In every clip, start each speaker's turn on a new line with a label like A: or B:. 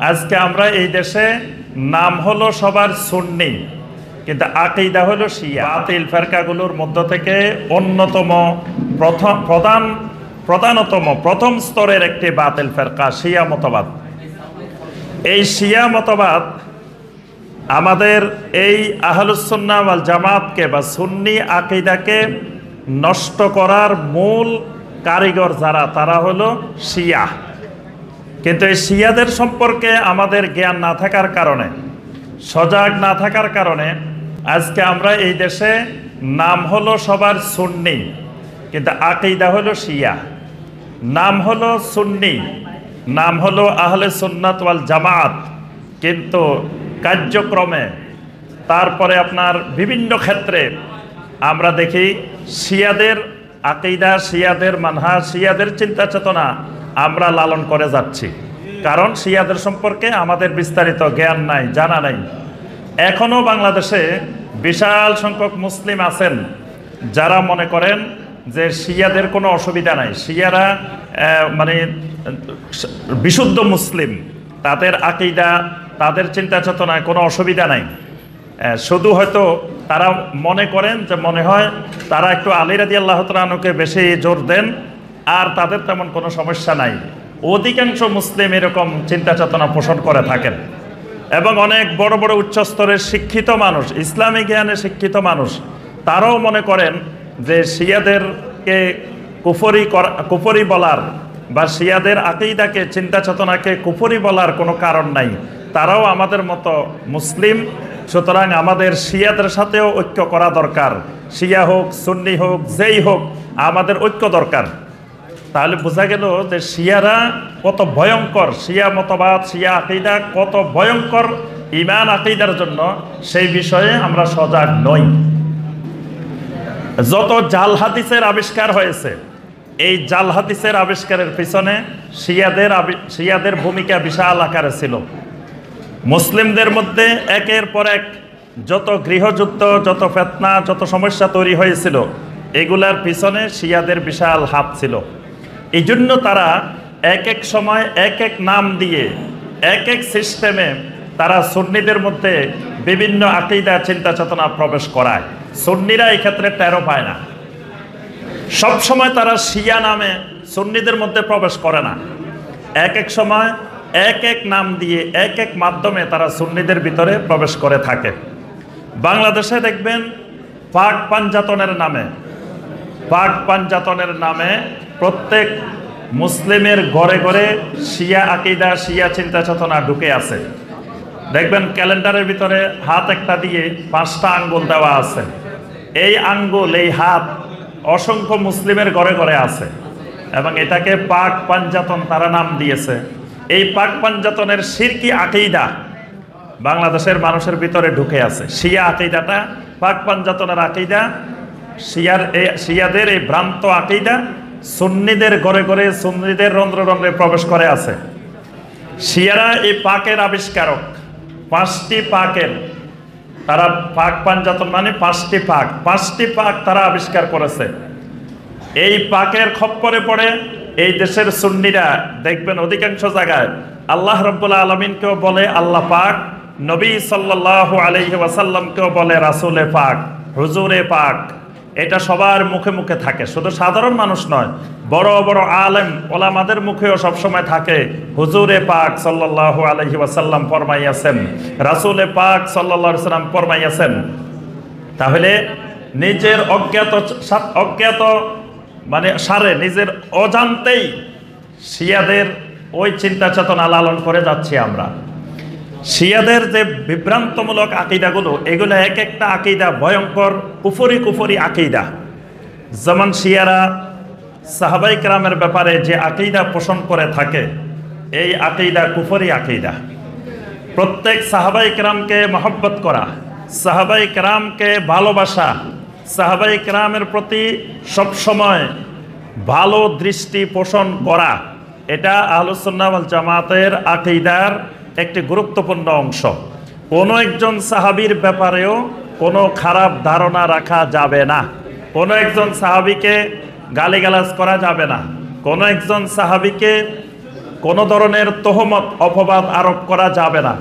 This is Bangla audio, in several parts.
A: আজকে আমরা এই দেশে নাম হলো সবার সুন্নি, কিন্তু আকীদা হলো শিয়া। বাতিল ফেরকাগুলোর মধ্য থেকে অন্যতম প্রথম স্তরের একটি বাতিল ফেরকা শিয়া মতবাদ। এই শিয়া মতবাদ আমাদের এই আহলুস সুন্নাহ ওয়াল জামাতকে বা সুন্নি আকীদাকে নষ্ট করার মূল কারিগর যারা, তারা হলো শিয়া। কিন্তু এই শিয়াদের সম্পর্কে আমাদের জ্ঞান না থাকার কারণে, সজাগ না থাকার কারণে আজকে আমরা এই দেশে নাম হলো সবার সুন্নি, কিন্তু আকীদা হলো শিয়া। নাম হলো সুন্নি, নাম হলো আহলে সুন্নাত ওয়াল জামাত, কিন্তু কার্যক্রমে তারপরে আপনার বিভিন্ন ক্ষেত্রে আমরা দেখি শিয়াদের আকীদা, শিয়াদের মানহাজ, শিয়াদের চিন্তা চেতনা আমরা লালন করে যাচ্ছি। কারণ শিয়াদের সম্পর্কে আমাদের বিস্তারিত জ্ঞান নাই, জানা নাই। এখনও বাংলাদেশে বিশাল সংখ্যক মুসলিম আছেন যারা মনে করেন যে শিয়াদের কোনো অসুবিধা নাই, শিয়ারা মানে বিশুদ্ধ মুসলিম, তাদের আকীদা, তাদের চিন্তা চেতনায় কোনো অসুবিধা নাই। শুধু হয়তো তারা মনে করেন যে মনে হয় তারা একটু আলী রাদিয়াল্লাহু তাআলা আনহুকে বেশি জোর দেন, আর তাদের তেমন কোনো সমস্যা নাই। অধিকাংশ মুসলিম এরকম চিন্তা চেতনা পোষণ করে থাকেন, এবং অনেক বড় বড় উচ্চস্তরের শিক্ষিত মানুষ, ইসলামী জ্ঞানে শিক্ষিত মানুষ, তারাও মনে করেন যে শিয়াদেরকে কুফরি বলার বা শিয়াদের আকীদাকে, চিন্তা চেতনাকে কুফরি বলার কোনো কারণ নাই। তারাও আমাদের মতো মুসলিম, সুতরাং আমাদের শিয়াদের সাথেও ঐক্য করা দরকার। শিয়া হোক, সুন্নি হোক, যেই হোক, আমাদের ঐক্য দরকার। তাহলে বোঝা গেল যে শিয়ারা কত ভয়ঙ্কর, শিয়া মতবাদ, শিয়া আকীদা কত ভয়ঙ্কর ঈমান আকীদার জন্য, সেই বিষয়ে আমরা সজাগ নই। যত জাল হাদিসের আবিষ্কার হয়েছে, এই জাল হাদিসের আবিষ্কারের পিছনে শিয়াদের ভূমিকা বিশাল আকারে ছিল। মুসলিমদের মধ্যে একের পর এক যত গৃহযুদ্ধ, যত ফিতনা, যত সমস্যা তৈরি হয়েছিল, এগুলার পিছনে শিয়াদের বিশাল হাত ছিল। এই জন্য তারা এক এক সময় এক এক নাম দিয়ে, এক এক সিস্টেমে তারা সুন্নিদের মধ্যে বিভিন্ন আকীদা, চিন্তা চেতনা প্রবেশ করায়। সুন্নিরা এই ক্ষেত্রে টেরও পায় না। সবসময় তারা শিয়া নামে সুন্নিদের মধ্যে প্রবেশ করে না। এক এক সময় এক এক নাম দিয়ে, এক এক মাধ্যমে তারা সুন্নিদের ভিতরে প্রবেশ করে থাকে। বাংলাদেশে দেখবেন পাক পাঞ্জাতনের নামে প্রত্যেক মুসলিমের ঘরে ঘরে শিয়া আকীদা, শিয়া চিন্তা চেতনা ঢুকে আছে। দেখবেন ক্যালেন্ডারের ভিতরে হাত একটা দিয়ে 5টা আঙ্গুল দেওয়া আছে। এই আঙ্গুল, এই হাত অসংখ্য মুসলিমের ঘরে ঘরে আছে, এবং এটাকে পাক পাঞ্জাতন তারা নাম দিয়েছে। এই পাক পাঞ্জাতনের শিরকি আকীদা বাংলাদেশের মানুষের ভিতরে ঢুকে আছে। শিয়া আকীদাটা, পাক পাঞ্জাতনের আকীদা, শিয়াদের এই ভ্রান্ত আকীদা সুন্নিদের ঘরে ঘরে, সুন্নিদের রন্ধ্রে রন্ধ্রে প্রবেশ করে আছে। শিয়ারা এই পাকের আবিষ্কারক। 5টি পাকের, তারা পাক পাঞ্জাতন মানে 5টি পাক তারা আবিষ্কার করেছে। এই পাকের খপ্পরে পড়ে এই দেশের সুন্নিরা দেখবেন অধিকাংশ জায়গায় আল্লাহ রাব্বুল আলামিনকেও বলে আল্লাহ পাক, নবী সাল্লাল্লাহু আলাইহি ওয়াসাল্লামকেও বলে রাসূলে পাক, হুজুরে পাক। এটা সবার মুখে মুখে থাকে, শুধু সাধারণ মানুষ নয়, বড় বড় আলেম ওলামাদের মুখেও সবসময় থাকে হুজুরে পাক সাল্লাল্লাহু আলাইহি ওয়াসাল্লাম ফরমাইয়াছেন, রাসূলে পাক সাল্লাল্লাহু আলাইহি ওয়াসাল্লাম ফরমাইয়াছেন। তাহলে নিজের অজ্ঞাত মানে সারে, নিজের অজান্তেই শিয়াদের ওই চিন্তা চেতনা লালন করে যাচ্ছি আমরা। শিয়াদের যে বিভ্রান্তমূলক আকীদাগুলো, এগুলো এক একটা আকীদা ভয়ঙ্কর কুফরি আকীদা। যেমন শিয়ারা সাহাবায়ে কেরামের ব্যাপারে যে আকীদা পোষণ করে থাকে, এই আকীদা কুফরি আকীদা। প্রত্যেক সাহাবায়ে কেরামকে মহব্বত করা, সাহাবায়ে কেরামকে ভালোবাসা, সাহাবায়ে কেরামের প্রতি সবসময় ভালো দৃষ্টি পোষণ করা, এটা আহলুস সুন্নাহ ওয়াল জামাতের আকীদার একটি গুরুত্বপূর্ণ অংশ। কোনো একজন সাহাবীর ব্যাপারেও কোনো খারাপ ধারণা রাখা যাবে না, কোনো একজন সাহাবীকে গালিগালাজ করা যাবে না, কোনো একজন সাহাবীকে কোনো ধরনের তহমত অপবাদ আরোপ করা যাবে না।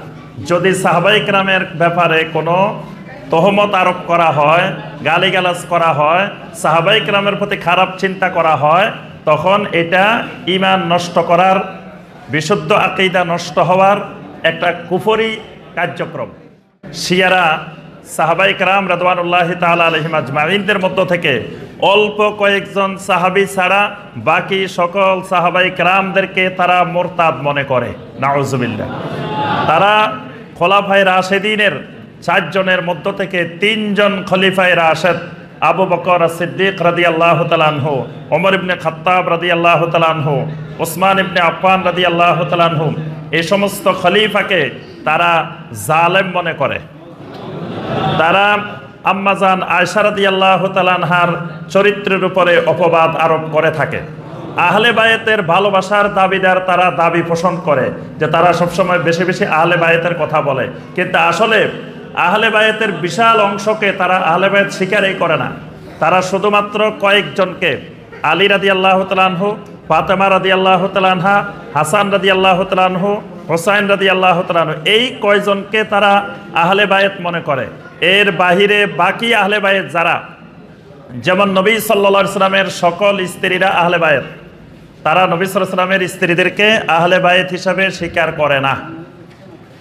A: যদি সাহাবায়ে কেরামের ব্যাপারে কোনো তহমত আরোপ করা হয়, গালিগালাজ করা হয়, সাহাবায়ে কেরামের প্রতি খারাপ চিন্তা করা হয়, তখন এটা ঈমান নষ্ট করার, বিশুদ্ধ আকীদা নষ্ট হওয়ার একটা কুফরি কার্যক্রম। শিয়ারা সাহাবায়ে কেরাম রাদওয়ানুল্লাহি তাআলা আলাইহিম আজমাইনদের মধ্য থেকে অল্প কয়েকজন সাহাবী ছাড়া বাকি সকল সাহাবায়ে কেরামদেরকে তারা মুরতাদ মনে করে, নাউজুবিল্লাহ। তারা খোলাফায়ে রাশেদিনের 4 জনের মধ্য থেকে 3 জন খলিফায়ে রাশেদ, আবু বকর as-সিদ্দিক রাদিয়াল্লাহু তাআলা আনহু, ওমর ইবনে খাত্তাব রাদিয়াল্লাহু তাআলা আনহু, ওসমান ইবনে আফফান রাদিয়াল্লাহু তাআলা আনহু, এই সমস্ত খলিফাকে তারা জালেম মনে করে। তারা আম্মাজান আয়েশা রাদিয়াল্লাহু তাআলা আনহার চরিত্রের উপরে অপবাদ আরোপ করে থাকে। আহলে বায়েতের ভালোবাসার দাবিদার তারা দাবি পোষণ করে যে তারা সবসময় বেশি বেশি আহলে বায়েতের কথা বলে, কিন্তু আসলে আহলে বায়েতের বিশাল অংশকে তারা আহলে বায়েত স্বীকারই করে না। তারা শুধুমাত্র কয়েকজনকে, আলী রাদিয়াল্লাহু তাআলা আনহু, ফাতেমা রাদিয়াল্লাহু তাআলা আনহা, হাসান রাদিয়াল্লাহু তাআলা আনহু, হোসাইন রাদিয়াল্লাহু তাআলা আনহু, এই কয়জনকে তারা আহলে বায়েত মনে করে। এর বাহিরে বাকি আহলে বায়েত যারা, যেমন নবী সাল্লাল্লাহু আলাইহি সাল্লামের সকল স্ত্রীরা আহলে বায়েত, তারা নবী সাল্লাল্লাহু আলাইহি সাল্লামের স্ত্রীদেরকে আহলে বায়েত হিসাবে স্বীকার করে না।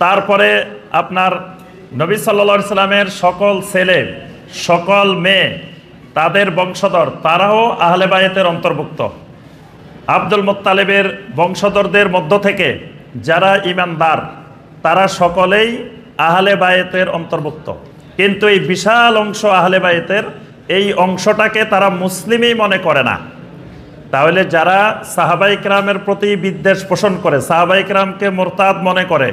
A: তারপরে আপনার নবী সাল্লাল্লাহু আলাইহি সাল্লামের সকল ছেলে, সকল মেয়ে, তাদের বংশধর, তারাও আহলে বায়েতের অন্তর্ভুক্ত। আব্দুল মুত্তালিবের বংশধরদের মধ্য থেকে যারা ঈমানদার, তারা সকলেই আহলে বায়েতের অন্তর্ভুক্ত। কিন্তু এই বিশাল অংশ আহলে বায়েতের, এই অংশটাকে তারা মুসলিমই মনে করে না। তাহলে যারা সাহাবায়ে কেরামের প্রতি বিদ্বেষ পোষণ করে, সাহাবায়ে কেরামকে মুরতাদ মনে করে,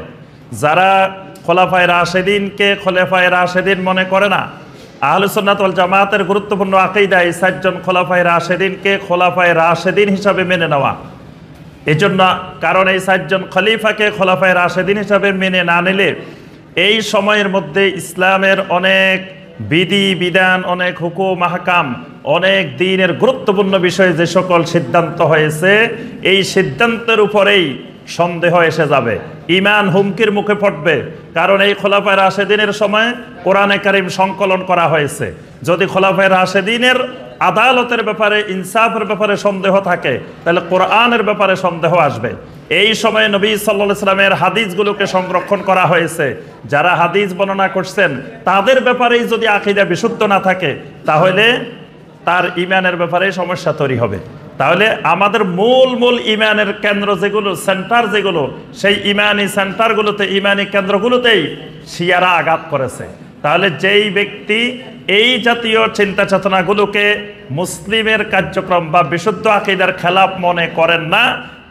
A: যারা খোলাফায়ে রাশেদিনকে খোলাফায়ে রাশেদিন মনে করে না, আহলে সুন্নাত ওয়াল জামাতের গুরুত্বপূর্ণ আকীদা এই 4 জন খোলাফায়ে রাশেদিনকে খোলাফায়ে রাশেদিন হিসাবে মেনে নেওয়া। এই জন্য, কারণ এই 4 জন খলিফাকে খোলাফায়ে রাশেদিন হিসাবে মেনে না নিলে এই সময়ের মধ্যে ইসলামের অনেক বিধি বিধান, অনেক হুকুম আহকাম, অনেক দ্বীনের গুরুত্বপূর্ণ বিষয়ে যে সকল সিদ্ধান্ত হয়েছে, এই সিদ্ধান্তের উপরেই সন্দেহ এসে যাবে, ঈমান হুমকির মুখে পড়বে। কারণ এই খোলাফায়ে রাশেদিনের সময় কোরআনে কারীম সংকলন করা হয়েছে। যদি খোলাফায়ে রাশেদিনের আদালতের ব্যাপারে, ইনসাফের ব্যাপারে সন্দেহ থাকে, তাহলে কোরআনের ব্যাপারে সন্দেহ আসবে। এই সময়ে নবী সাল্লাল্লাহু আলাইহি সাল্লামের হাদিসগুলোকে সংরক্ষণ করা হয়েছে। যারা হাদিস বর্ণনা করছেন তাদের ব্যাপারেই যদি আকীদা বিশুদ্ধ না থাকে, তাহলে তার ঈমানের ব্যাপারে সমস্যা তৈরি হবে। তাহলে আমাদের মূল ঈমানের কেন্দ্র যেগুলো, সেন্টার যেগুলো, সেই ঈমানি সেন্টারগুলোতে, ঈমানি কেন্দ্রগুলোতেই শিয়ারা আঘাত করেছে। তাহলে যেই ব্যক্তি এই জাতীয় চিন্তা চেতনাগুলোকে মুসলিমের কার্যক্রম বা বিশুদ্ধ আকীদার খেলাফ মনে করেন না,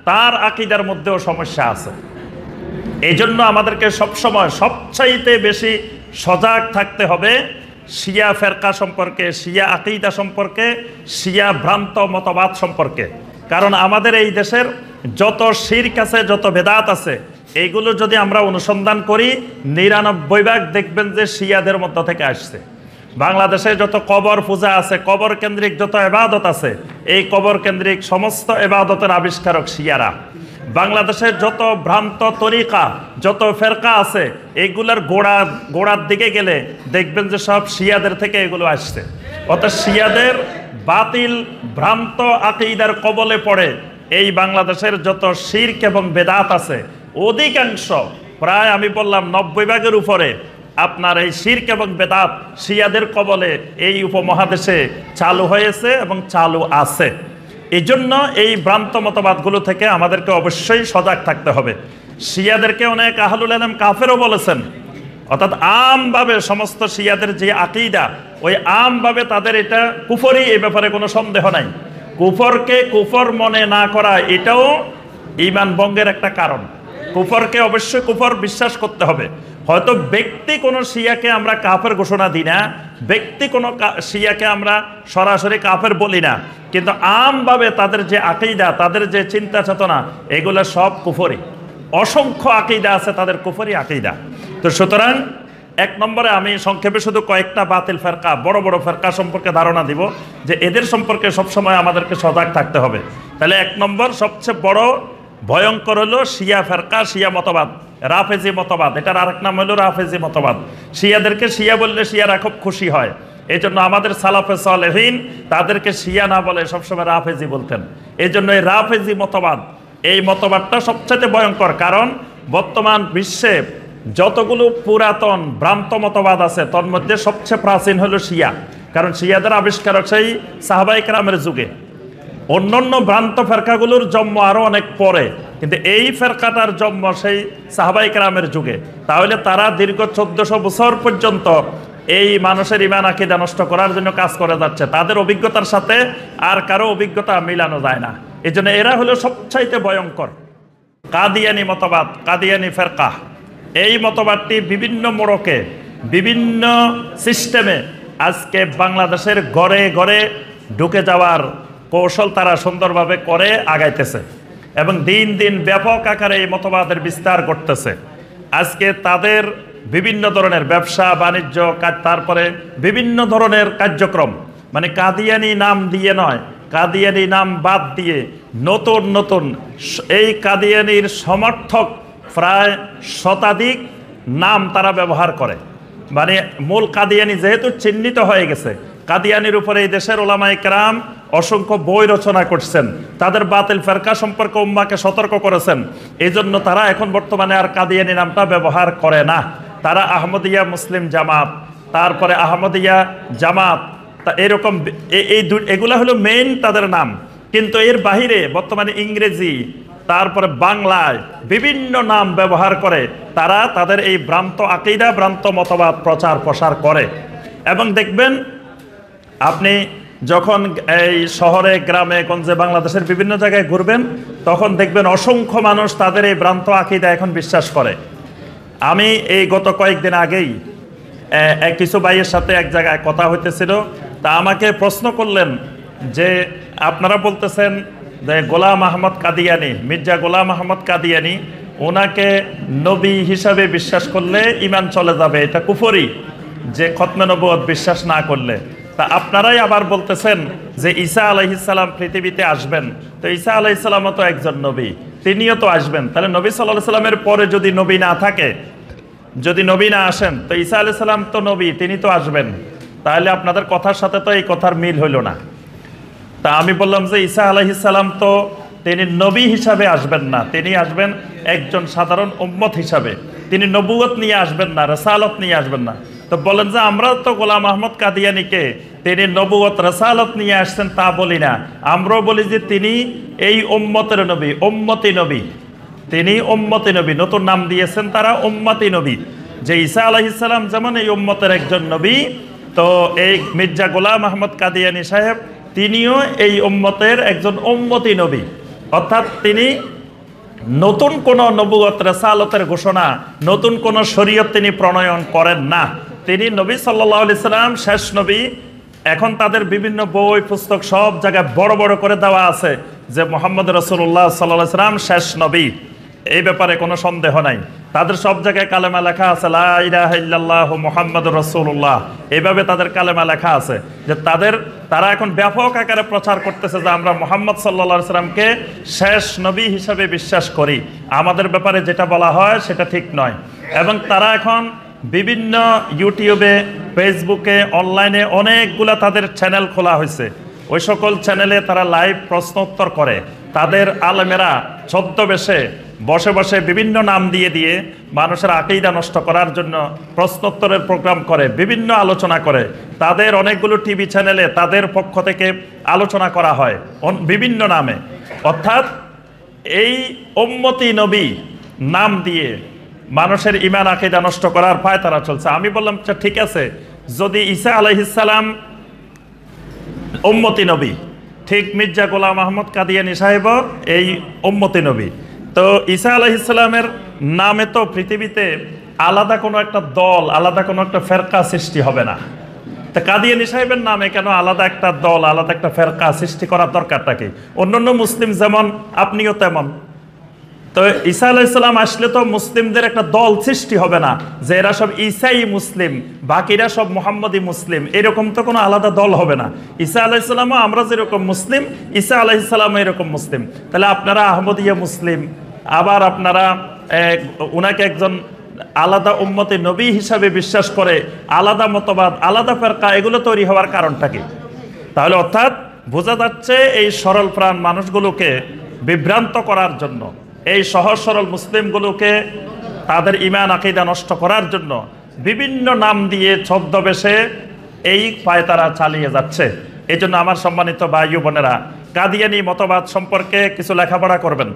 A: তার আকীদার মধ্যেও সমস্যা আছে। এই জন্য আমাদেরকে সবসময় সবচাইতে বেশি সজাগ থাকতে হবে শিয়া ফেরকা সম্পর্কে, শিয়া আকীদা সম্পর্কে, শিয়া ভ্রান্ত মতবাদ সম্পর্কে। কারণ আমাদের এই দেশের যত শিরক আছে, যত বেদাত আছে, এইগুলো যদি আমরা অনুসন্ধান করি, 99% দেখবেন যে শিয়াদের মধ্য থেকে আসছে। বাংলাদেশে যত কবর পূজা আছে, কবর কেন্দ্রিক যত ইবাদত আছে, এই কবর কেন্দ্রিক সমস্ত ইবাদতের আবিষ্কারক শিয়ারা। বাংলাদেশের যত ভ্রান্ত তরিকা, যত ফেরকা আছে, এইগুলোর গোড়ার দিকে গেলে দেখবেন যে সব শিয়াদের থেকে এগুলো আসছে। অর্থাৎ শিয়াদের বাতিল ভ্রান্ত আকীদার কবলে পড়ে এই বাংলাদেশের যত শিরক এবং বেদাত আছে, অধিকাংশ, প্রায় আমি বললাম 90% উপরে আপনার এই শিরক এবং বেদাত শিয়াদের কবলে এই উপমহাদেশে চালু হয়েছে এবং চালু আছে। এই জন্য এই ভ্রান্ত মতবাদগুলো থেকে আমাদেরকে অবশ্যই সজাগ থাকতে হবে। শিয়াদেরকে অনেক আহলুল ইলম কাফেরও বলেছেন। অর্থাৎ আমভাবে সমস্ত শিয়াদের যে আকীদা, ওই আমভাবে তাদের এটা কুফরি, এই ব্যাপারে কোনো সন্দেহ নাই। কুফরকে কুফর মনে না করা, এটাও ঈমান ভঙ্গের একটা কারণ। কুফরকে অবশ্যই কুফর বিশ্বাস করতে হবে। হয়তো ব্যক্তি কোনো শিয়াকে আমরা কাফের ঘোষণা দিই না, ব্যক্তি কোনো শিয়াকে আমরা সরাসরি কাফের বলি না, কিন্তু আমভাবে তাদের যে আকীদা, তাদের যে চিন্তা চেতনা, এগুলো সব কুফরি। অসংখ্য আকীদা আছে তাদের কুফরি আকীদা। তো সুতরাং 1 নম্বরে আমি সংক্ষেপে শুধু কয়েকটা বাতিল ফেরকা, বড় বড় ফেরকা সম্পর্কে ধারণা দিব, যে এদের সম্পর্কে সবসময় আমাদেরকে সজাগ থাকতে হবে। তাহলে 1 নম্বর, সবচেয়ে বড় ভয়ঙ্কর হলো শিয়া ফেরকা, শিয়া মতবাদ, রাফেজি মতবাদ। এটার আরেক নাম হলো রাফেজি মতবাদ। শিয়াদেরকে শিয়া বললে শিয়ারা খুব খুশি হয়, এই জন্য আমাদের সালাফে সালেহিন তাদেরকে শিয়া না বলে সবসময় রাফেজি বলতেন। এই জন্য এই রাফেজি মতবাদ, এই মতবাদটা সবচেয়ে ভয়ঙ্কর। কারণ বর্তমান বিশ্বে যতগুলো পুরাতন ভ্রান্ত মতবাদ আছে তার মধ্যে সবচেয়ে প্রাচীন হলো শিয়া। কারণ শিয়াদের আবিষ্কার সেই সাহাবায়ে কেরামের যুগে। অন্যান্য ভ্রান্ত ফেরকাগুলোর জন্ম আরো অনেক পরে, কিন্তু এই ফেরকাটার জন্ম সেই সাহাবায়ে কেরামের যুগে। তাহলে তারা দীর্ঘ 1400 বছর পর্যন্ত এই মানুষের ঈমান আকীদা নষ্ট করার জন্য কাজ করে যাচ্ছে। তাদের অভিজ্ঞতার সাথে আর কারো অভিজ্ঞতা মিলানো যায় না। এই জন্য এরা হলো সবচাইতে ভয়ঙ্কর। কাদিয়ানি মতবাদ, কাদিয়ানি ফেরকা, এই মতবাদটি বিভিন্ন মোড়কে, বিভিন্ন সিস্টেমে আজকে বাংলাদেশের ঘরে ঘরে ঢুকে যাওয়ার কৌশল তারা সুন্দরভাবে করে আগাইতেছে এবং দিন দিন ব্যাপক আকারে এই মতবাদের বিস্তার করতেছে। আজকে তাদের বিভিন্ন ধরনের ব্যবসা বাণিজ্য কাজ, তারপরে বিভিন্ন ধরনের কার্যক্রম, মানে কাদিয়ানি নাম দিয়ে নয়, কাদিয়ানি নাম বাদ দিয়ে নতুন নতুন এই কাদিয়ানির সমর্থক প্রায় শতাধিক নাম তারা ব্যবহার করে। মানে মূল কাদিয়ানি যেহেতু চিহ্নিত হয়ে গেছে, কাদিয়ানির উপরে এই দেশের ওলামায়ে কেরাম অসংখ্য বই রচনা করছেন, তাদের বাতিল ফেরকা সম্পর্কে উম্মাকে সতর্ক করেছেন। এই জন্য তারা এখন বর্তমানে আর কাদিয়ানি নামটা ব্যবহার করে না। তারা আহমদিয়া মুসলিম জামাত, তারপরে আহমদিয়া জামাত, তা এরকম এগুলা হলো মেইন তাদের নাম। কিন্তু এর বাহিরে বর্তমানে ইংরেজি, তারপরে বাংলায় বিভিন্ন নাম ব্যবহার করে তারা তাদের এই ভ্রান্ত আকীদা, ভ্রান্ত মতবাদ প্রচার প্রসার করে। এবং দেখবেন আপনি যখন এই শহরে গ্রামে গঞ্জে বাংলাদেশের বিভিন্ন জায়গায় ঘুরবেন, তখন দেখবেন অসংখ্য মানুষ তাদের এই ভ্রান্ত আকীদা এখন বিশ্বাস করে। আমি এই গত কয়েকদিন আগেই কিছু ভাইয়ের সাথে এক জায়গায় কথা হইতেছিল, তা আমাকে প্রশ্ন করলেন যে আপনারা বলতেছেন যে গোলাম আহমদ কাদিয়ানি, মির্জা গোলাম আহমদ কাদিয়ানি, ওনাকে নবী হিসাবে বিশ্বাস করলে ঈমান চলে যাবে, এটা কুফরি, যে খতমে নবুয়ত বিশ্বাস না করলে। তা আপনারাই আবার বলতেছেন যে ঈসা আলাইহিস সালাম পৃথিবীতে আসবেন, তো ঈসা আলাইহিস সালামও তো একজন নবী, তিনিও তো আসবেন। তাহলে নবী সাল্লাল্লাহু আলাইহি সাল্লামের পরে যদি নবী না থাকে, যদি নবী না আসেন, তো ঈসা আলাইহিস সালাম তো নবী, তিনি তো আসবেন। তাহলে আপনাদের কথার সাথে তো এই কথার মিল হইল না। তা আমি বললাম যে ঈসা আলাইহিস সালাম তো তিনি নবী হিসাবে আসবেন না, তিনি আসবেন একজন সাধারণ উম্মত হিসাবে, তিনি নবুয়ত নিয়ে আসবেন না, রিসালত নিয়ে আসবেন না। তো বলেন যে আমরা তো গোলাম আহমদ কাদিয়ানিকে তিনি নবুয়ত রিসালত নিয়ে আসছেন তা বলি না, আমরাও বলি যে তিনি এই উম্মতের নবী, উম্মতি নবী, তিনি উম্মতি নবী, নতুন নাম দিয়েছেন তারা উম্মতি নবী। যে ঈসা আলাইহিস সালাম যেমন এই উম্মতের একজন নবী, তো এই মির্জা গোলাম আহমদ কাদিয়ানি সাহেব তিনিও এই উম্মতের একজন উম্মতি নবী। অর্থাৎ তিনি নতুন কোন নবুয়ত রিসালতের ঘোষণা, নতুন কোন শরীয়ত তিনি প্রণয়ন করেন না। তিনি নবী সাল্লাল্লাহু আলাইহি সাল্লাম শেষ নবী। এখন তাদের বিভিন্ন বই পুস্তক সব জায়গায় বড় বড় করে দেওয়া আছে যে মুহাম্মদ রাসূলুল্লাহ সাল্লাল্লাহু আলাইহি সাল্লাম শেষ নবী, এই ব্যাপারে কোনো সন্দেহ নাই। তাদের সব জায়গায় কালেমা লেখা আছে লা ইলাহা ইল্লাল্লাহু মুহাম্মাদুর রাসূলুল্লাহ, এইভাবে তাদের কালেমা লেখা আছে। যে তারা এখন ব্যাপক আকারে প্রচার করতেছে যে আমরা মুহাম্মদ সাল্লাল্লাহু আলাইহি সাল্লামকে শেষ নবী হিসাবে বিশ্বাস করি, আমাদের ব্যাপারে যেটা বলা হয় সেটা ঠিক নয়। এবং তারা এখন বিভিন্ন ইউটিউবে, ফেসবুকে, অনলাইনে অনেকগুলা তাদের চ্যানেল খোলা হয়েছে। ওই সকল চ্যানেলে তারা লাইভ প্রশ্ন উত্তর করে। তাদের আলেমেরা ছদ্মবেশে বসে বসে বিভিন্ন নাম দিয়ে দিয়ে মানুষের আকীদা নষ্ট করার জন্য প্রশ্নোত্তরের প্রোগ্রাম করে, বিভিন্ন আলোচনা করে। তাদের অনেকগুলো টিভি চ্যানেলে তাদের পক্ষ থেকে আলোচনা করা হয় বিভিন্ন নামে। অর্থাৎ এই উম্মতি নবী নাম দিয়ে মানুষের ঈমান আকীদা নষ্ট করার পায়তারা চলছে। আমি বললাম ঠিক আছে, যদি ঈসা আলাইহিস সালাম উম্মতি নবী, ঠিক মির্জা গোলাম আহমদ কাদিয়ানি সাহেব এই উম্মতি নবী, তো ঈসা আলাইহিস সালামের নামে তো পৃথিবীতে আলাদা কোনো একটা দল, আলাদা কোনো একটা ফেরকা সৃষ্টি হবে না। তা কাদিয়ানি সাহেবের নামে কেন আলাদা একটা দল, আলাদা একটা ফেরকা সৃষ্টি করার দরকারটা কি? অন্যান্য মুসলিম যেমন আপনিও তেমন, তো ঈসা আলাইহিস সালাম আসলে তো মুসলিমদের একটা দল সৃষ্টি হবে না যে এরা সব ঈসাই মুসলিম, বাকিরা সব মুহাম্মদি মুসলিম, এরকম তো কোনো আলাদা দল হবে না। ঈসা আলাইহিস সালামও আমরা যেরকম মুসলিম, ঈসা আলাইহিস সালামও এরকম মুসলিম। তাহলে আপনারা আহমদিয়া মুসলিম, আবার আপনারা উনাকে একজন আলাদা উম্মতে নবী হিসাবে বিশ্বাস করে, আলাদা মতবাদ, আলাদা ফেরকা, এগুলো তৈরি হওয়ার কারণটা কি? তাহলে অর্থাৎ বোঝা যাচ্ছে এই সরল প্রাণ মানুষগুলোকে বিভ্রান্ত করার জন্য, এই সহজ সরল মুসলিমগুলোকে তাদের ঈমান আকীদা নষ্ট করার জন্য বিভিন্ন নাম দিয়ে ছদ্মবেশে এই পায়তারা চালিয়ে যাচ্ছে। এই জন্য আমার সম্মানিত ভাই ও বোনেরা, কাদিয়ানি মতবাদ সম্পর্কে কিছু লেখাপড়া করবেন।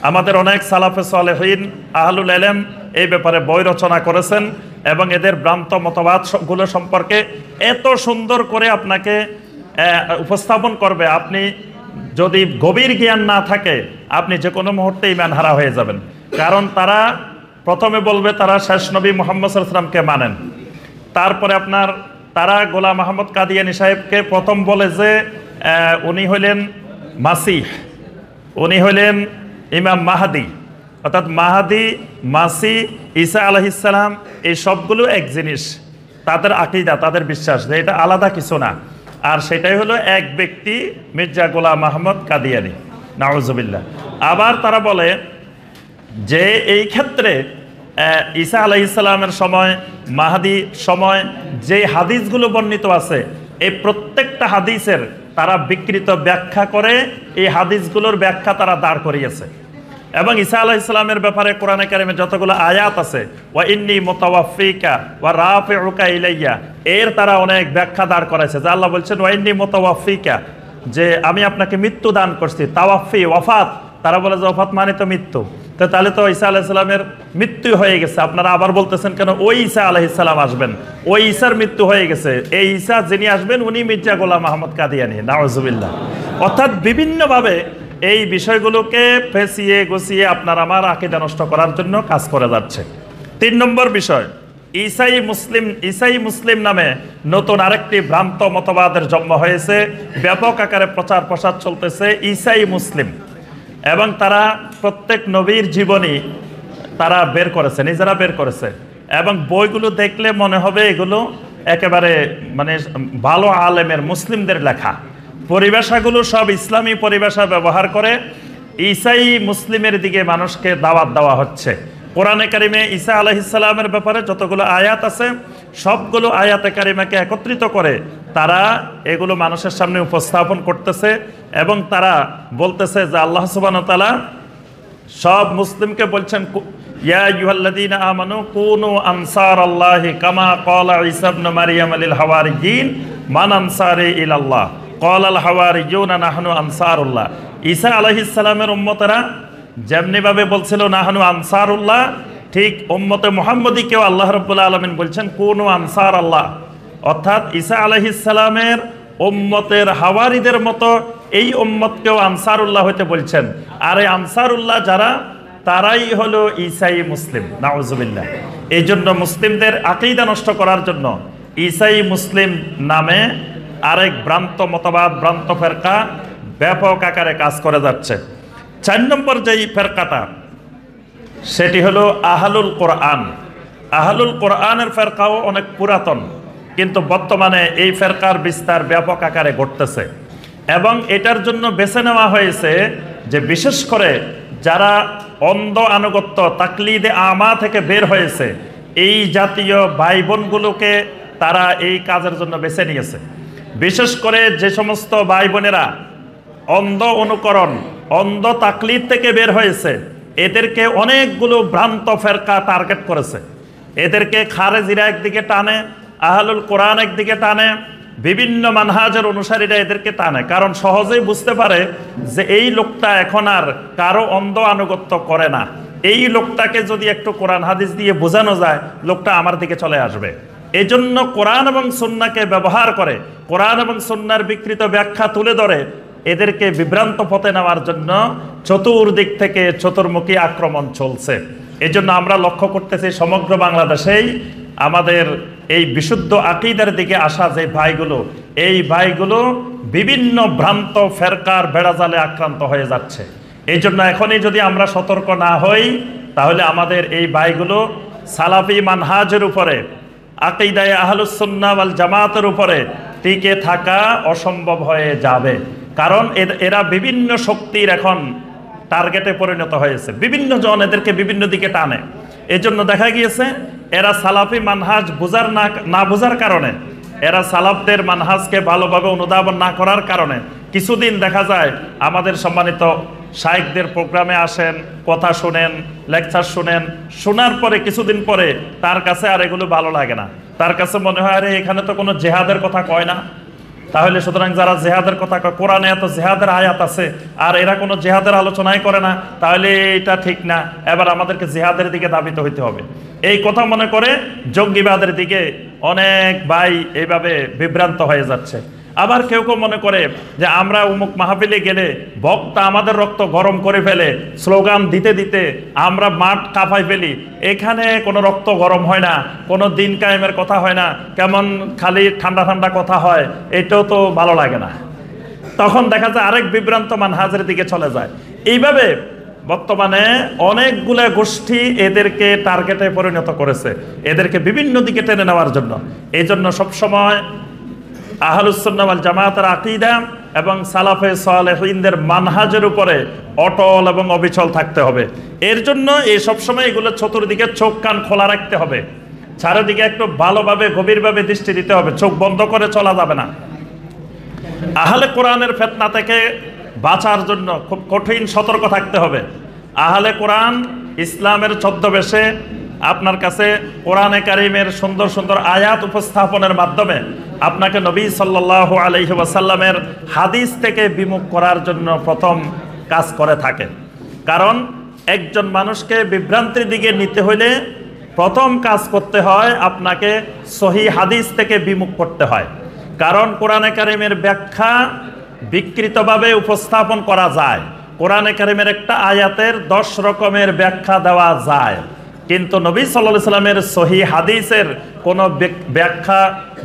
A: আমাদের অনেক সালাফে সালেহিন, আহলুল ইলম এই ব্যাপারে বই রচনা করেছেন এবং এদের ভ্রান্ত মতবাদগুলো সম্পর্কে এত সুন্দর করে আপনাকে উপস্থাপন করবে, আপনি যদি গভীর জ্ঞান না থাকে আপনি যে কোনো মুহূর্তে ঈমান হারা হয়ে যাবেন। কারণ তারা প্রথমে বলবে তারা শেষ নবী মুহাম্মদ সাল্লাল্লাহু আলাইহি ওয়াসাল্লামকে মানেন, তারপরে তারা গোলাম আহমদ কাদিয়ানী সাহেবকে প্রথম বলে যে উনি হইলেন মাসিহ, উনি হইলেন ইমাম মাহাদি, অর্থাৎ মাহাদি, মাসি, ঈসা আলাইহিস সালাম এই সবগুলো এক জিনিস। তাদের আকীদা, তাদের বিশ্বাস যে এটা আলাদা কিছু না, আর সেটাই হলো এক ব্যক্তি মির্জা গোলাম আহমদ কাদিয়ানী, নাউজুবিল্লাহ। আবার তারা বলে যে এই ক্ষেত্রে ঈসা আলাইহিস সালামের সময়, মাহাদির সময় যে হাদিসগুলো বর্ণিত আছে, এই প্রত্যেকটা হাদিসের তারা বিকৃত ব্যাখ্যা করে এই হাদিসগুলোর ব্যাখ্যা তারা দাঁড় করিয়েছে। এবং ঈসা আলাইহিস সালামের ব্যাপারে কোরআনে কারিমে যতগুলো আয়াত আছে, ওয়া ইন্নী মুতাওয়াফিকা ওয়া রাফিউকা ইলাইয়া, এর তারা অনেক ব্যাখ্যা দাঁড় করাইছে। যে আল্লাহ বলছেন ওয়া ইন্নী মুতাওয়াফিকা, যে আমি আপনাকে মৃত্যু দান করছি। তাওয়াফি, ওয়াফাত, তারা বলে যে ওয়াফাত মানে তো মৃত্যু। তো তাহলে তো ঈসা আলাইহিস সালামের মৃত্যু হয়ে গেছে, আপনারা আবার বলতেছেন কেন ওই ঈসা আলাইহিস সালাম আসবেন? ওই ঈসার মৃত্যু হয়ে গেছে, এই ঈসা যিনি আসবেন উনি মির্জা গোলাম আহমদ কাদিয়ানী, নাউজুবিল্লাহ। অর্থাৎ বিভিন্নভাবে এই বিষয়গুলোকে ফেঁসিয়ে গুছিয়ে আপনার আমার আকীদা নষ্ট করার জন্য কাজ করে যাচ্ছে। 3 নম্বর বিষয়, ঈসাই মুসলিম নামে নতুন আরেকটি ভ্রান্ত মতবাদের জন্ম হয়েছে, ব্যাপক আকারে প্রচার প্রসার চলতেছে ঈসাই মুসলিম। এবং তারা প্রত্যেক নবীর জীবনী তারা বের করেছে, নিজেরা বের করেছে, এবং বইগুলো দেখলে মনে হবে এগুলো একেবারে মানে ভালো আলেমের মুসলিমদের লেখা। পরিভাষাগুলো সব ইসলামী পরিভাষা ব্যবহার করে ঈসাই মুসলিমের দিকে মানুষকে দাওয়াত দেওয়া হচ্ছে। কোরআনে কারিমে ঈসা আলাইহিস সালামের ব্যাপারে যতগুলো আয়াত আছে সবগুলো আয়াতে কারিমাকে একত্রিত করে তারা এগুলো মানুষের সামনে উপস্থাপন করতেছে, এবং তারা বলতেছে যে আল্লাহ সুবহানাহু ওয়া তাআলা সব মুসলিমকে বলছেন, ইয়া আইয়ুহাল্লাযীনা আমানু কুনু আনসারাল্লাহি কামা ক্বালা ঈসা ইবনে মারইয়াম লিল হাওয়ারিয়িন মান আনসারি ইলাল্লাহ ক্বালাল হাওয়ারিয়ুনা নাহনু আনসারুল্লাহ। ঈসা আলাইহিস সালামের উম্মতেরা যেমনিভাবে বলছিল নাহনু আনসারুল্লাহ, ঠিক উম্মতে মুহাম্মদীকেও আল্লাহ রাব্বুল আলামিন বলছেন কুনু আনসার আল্লাহ। অর্থাৎ ঈসা আলাইহিস সালামের উম্মতের হাওয়ারিদের মতো এই উম্মতকেও আনসারুল্লাহ হইতে বলছেন। আর এই আনসারুল্লাহ যারা, তারাই হলো ঈসাই মুসলিম, নাউজুবিল্লাহ। এই জন্য মুসলিমদের আকীদা নষ্ট করার জন্য ঈসাই মুসলিম নামে আরেক ভ্রান্ত মতবাদ, ভ্রান্ত ফেরকা ব্যাপক আকারে কাজ করে যাচ্ছে। 4 নম্বর যেই ফেরকাটা, সেটি হলো আহলুল কোরআন। আহলুল কোরআনের ফেরকাও অনেক পুরাতন, কিন্তু বর্তমানে এই ফেরকার বিস্তার ব্যাপক আকারে ঘটতেছে। এবং এটার জন্য বেছে নেওয়া হয়েছে যে বিশেষ করে যারা অন্ধ আনুগত্য, তাকলিদে আমা থেকে বের হয়েছে, এই জাতীয় ভাই বোনগুলোকে তারা এই কাজের জন্য বেছে নিয়েছে। বিশেষ করে যে সমস্ত ভাই বোনেরা অন্ধ অনুকরণ, অন্ধ তাকলিদ থেকে বের হয়েছে, এদেরকে অনেকগুলো ভ্রান্ত ফেরকা টার্গেট করেছে। এদেরকে খারেজিরা একদিকে টানে, আহলুল কোরআন একদিকে টানে, বিভিন্ন মানহাজের অনুসারীরা এদেরকে টানে। কারণ সহজেই বুঝতে পারে যে এই লোকটা এখন আর কারো অন্ধ আনুগত্য করে না, এই লোকটাকে যদি একটু কোরআন হাদিস দিয়ে বোঝানো যায় লোকটা আমার দিকে চলে আসবে। এই জন্য কোরআন এবং সুন্নাহকে ব্যবহার করে, কোরআন এবং সুন্নাহর বিকৃত ব্যাখ্যা তুলে ধরে এদেরকে বিভ্রান্ত পথে নেওয়ার জন্য চতুর্দিক থেকে চতুর্মুখী আক্রমণ চলছে। এই জন্য আমরা লক্ষ্য করতেছি সমগ্র বাংলাদেশেই আমাদের এই বিশুদ্ধ আকীদার দিকে আসা যে ভাইগুলো, এই ভাইগুলো বিভিন্ন ভ্রান্ত ফেরকার বেড়াজালে আক্রান্ত হয়ে যাচ্ছে। এই জন্য এখনই যদি আমরা সতর্ক না হই, তাহলে আমাদের এই ভাইগুলো সালাফি মানহাজের উপরে, আকীদায়ে আহলুস সুন্নাহ ওয়াল জামাতের উপরে টিকে থাকা অসম্ভব হয়ে যাবে। কারণ এরা বিভিন্ন শক্তির এখন টার্গেটে পরিণত হয়েছে, বিভিন্ন জন এদেরকে বিভিন্ন দিকে টানে। এজন্য দেখা গিয়েছে এরা সালাফি মানহাজ না বোঝার কারণে, এরা সালাফদের মানহাজকে ভালোভাবে অনুধাবন না করার কারণে কিছুদিন দেখা যায় আমাদের সম্মানিত শাইখদের প্রোগ্রামে আসেন, কথা শুনেন, লেকচার শুনেন, শোনার পরে কিছুদিন পরে তার কাছে আর এগুলো ভালো লাগে না। তার কাছে মনে হয় আরে এখানে তো কোনো জেহাদের কথা কয় না, তাহলে সুতরাং যারা জেহাদের কথা কয়, কোরআনে এত জেহাদের আয়াত আছে আর এরা কোনো জেহাদের আলোচনাই করে না, তাহলে এটা ঠিক না, এবার আমাদেরকে জেহাদের দিকে ধাবিত হইতে হবে। এই কথা মনে করে জঙ্গিবাদের দিকে অনেক ভাই এইভাবে বিভ্রান্ত হয়ে যাচ্ছে। আবার কেউ কেউ মনে করে যে আমরা উমুক মাহফিলে গেলে বক্তা আমাদের রক্ত গরম করে ফেলে, স্লোগান দিতে দিতে আমরা মাঠ কাঁপাই ফেলি, এখানে কোনো রক্ত গরম হয় না, কোনো দিন কায়েমের কথা হয় না, কেমন খালি ঠান্ডা ঠান্ডা কথা হয়, এটাও তো ভালো লাগে না। তখন দেখা যায় আরেক বিভ্রান্ত মানহাজের দিকে চলে যায়। এইভাবে বর্তমানে অনেকগুলো গোষ্ঠী এদেরকে টার্গেটে পরিণত করেছে, এদেরকে বিভিন্ন দিকে টেনে নেওয়ার জন্য। এই জন্য সবসময় আহলুস সুন্নাহ ওয়াল জামাতের আকীদা এবং সালাফে সালেহিনদের মানহাজের উপরে অটল এবং অবিচল থাকতে হবে। এর জন্য এই সবসময় এগুলো চতুর্দিকে চোখ কান খোলা রাখতে হবে, চারিদিকে একটু ভালোভাবে গভীরভাবে দৃষ্টি দিতে হবে, চোখ বন্ধ করে চলা যাবে না। আহলে কোরআনের ফিতনা থেকে বাঁচার জন্য খুব কঠিন সতর্ক থাকতে হবে। আহলে কোরআন ইসলামের ছদ্মবেশে আপনার কাছে কোরআনে কারিমের সুন্দর সুন্দর আয়াত উপস্থাপনের মাধ্যমে আপনাকে নবী সাল্লাল্লাহু আলাইহি ওয়াসাল্লামের হাদিস থেকে বিমুখ করার জন্য প্রথম কাজ করে থাকে। কারণ একজন মানুষকে বিভ্রান্তির দিকে নিতে হলে প্রথম কাজ করতে হয় আপনাকে সহিহ হাদিস থেকে বিমুখ করতে হয়। কারণ কোরআনে কারিমের ব্যাখ্যা বিকৃতভাবে উপস্থাপন করা যায়, কোরআনে কারিমের একটা আয়াতের 10 রকমের ব্যাখ্যা দেওয়া যায়, কিন্তু নবী সাল্লাল্লাহু আলাইহি ওয়াসাল্লামের সহিহ হাদিসের কোনো ব্যাখ্যা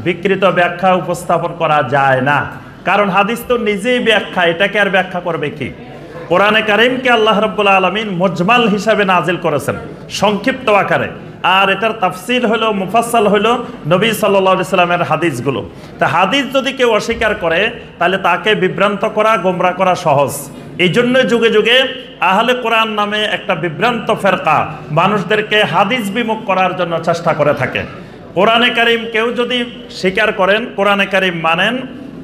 A: বিকৃত ব্যাখ্যা উপস্থাপন করা যায় না। কারণ হাদিস তো নিজেই ব্যাখ্যা, এটাকে আর ব্যাখ্যা করবে কি? কোরআনে কারিমকে আল্লাহ রাব্বুল আলামিন মুজমাল হিসাবে নাজিল করেছেন, সংক্ষিপ্ত আকারে, আর এটার তাফসীর হলো মুফাসসাল হলো নবী সাল্লাল্লাহু আলাইহি ওয়াসাল্লামের হাদিসগুলো। তা হাদিস যদি কেউ অস্বীকার করে তাহলে তাকে বিভ্রান্ত করা, গোমরা করা সহজ। এই জন্য যুগে যুগে আহলে কোরআন নামে একটা বিভ্রান্ত ফেরকা মানুষদেরকে হাদিস বিমুখ করার জন্য চেষ্টা করে থাকে। কোরআনে কারিম কেউ যদি স্বীকার করেন, কোরআনে কারিম মানেন,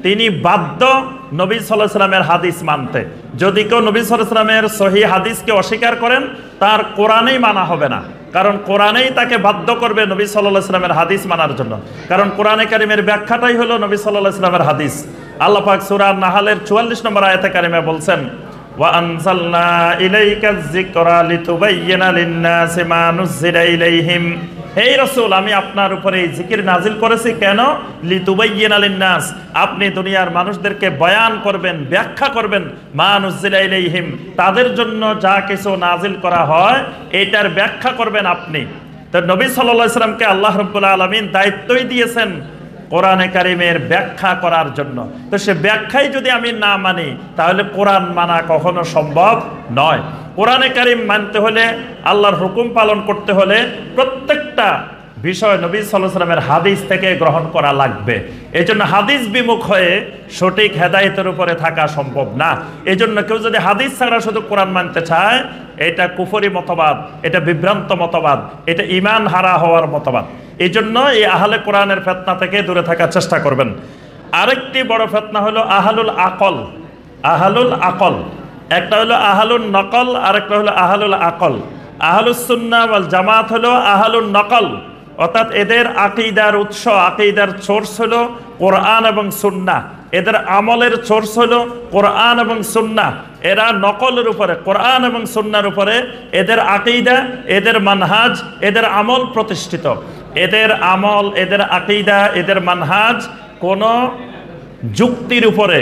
A: তিনি বাধ্য নবী সাল্লাল্লাহু আলাইহি ওয়াসাল্লামের হাদিস মানতে। যদি কেউ নবী সাল্লাল্লাহু আলাইহি ওয়াসাল্লামের সহিহ হাদিসকে অস্বীকার করেন, তার কোরআনেই মানা হবে না, কারণ কোরআনেই তাকে বাধ্য করবে নবী সাল্লাল্লাহু আলাইহি ওয়াসাল্লামের হাদিস মানার জন্য। কারণ কোরআনে কারিমের ব্যাখ্যাটাই হলো নবী সাল্লাল্লাহু আলাইহি ওয়াসাল্লামের হাদিস। আল্লাহ পাক সূরা নাহলের 44 নম্বর আয়াতে কারিমে বলছেন, ওয়া আনজালনা ইলাইকাজ যিকরা লিতুবাইয়িনা লিন-নাসি মা নুযিলা ইলাইহিম। হে রাসূল, আমি আপনার উপরে এই জিকির নাজিল করেছি কেন? লিতুবাইয়িনা লিন-নাস, আপনি দুনিয়ার মানুষদেরকে বয়ান করবেন, ব্যাখ্যা করবেন, মা নুযিলা ইলাইহিম, তাদের জন্য যা কিছু নাজিল করা হয় এটার ব্যাখ্যা করবেন আপনি। তো নবী সাল্লাল্লাহু আলাইহি ওয়াসাল্লামকে আল্লাহ রাব্বুল আলামিন দায়িত্বই দিয়েছেন কোরআনে কারিমের ব্যাখ্যা করার জন্য। তো সে ব্যাখ্যাই যদি আমি না মানি তাহলে কোরআন মানা কখনো সম্ভব নয়। কোরআনে কারিম মানতে হলে, আল্লাহর হুকুম পালন করতে হলে প্রত্যেকটা বিষয় নবী সাল্লাল্লাহু আলাইহি ওয়াসাল্লামের হাদিস থেকে গ্রহণ করা লাগবে। এই জন্য হাদিস বিমুখ হয়ে সঠিক হেদায়েতের উপরে থাকা সম্ভব না। এই জন্য কেউ যদি হাদিস ছাড়া শুধু কোরআন মানতে চায়, এটা কুফরি মতবাদ, এটা বিভ্রান্ত মতবাদ, এটা ঈমান হারা হওয়ার মতবাদ। এই জন্য এই আহলে কোরআনের ফিতনা থেকে দূরে থাকার চেষ্টা করবেন। আরেকটি বড় ফিতনা হলো আহলুল আকল। আহলুল আকল, একটা হলো আহলুল নকল, আরেকটা হলো আহলুল আকল। আহলুস সুন্নাহ ওয়াল জামাত হলো আহলুল নকল, অর্থাৎ এদের আকীদার উৎস, আকীদার সোর্স হলো কোরআন এবং সুন্নাহ। এদের আমলের সোর্স হলো কোরআন এবং সুন্নাহ। এরা নকলের উপরে, কোরআন এবং সুন্নাহর উপরে এদের আকীদা, এদের মানহাজ, এদের আমল প্রতিষ্ঠিত। এদের আমল, এদের আকীদা, এদের মানহাজ কোনো যুক্তির উপরে,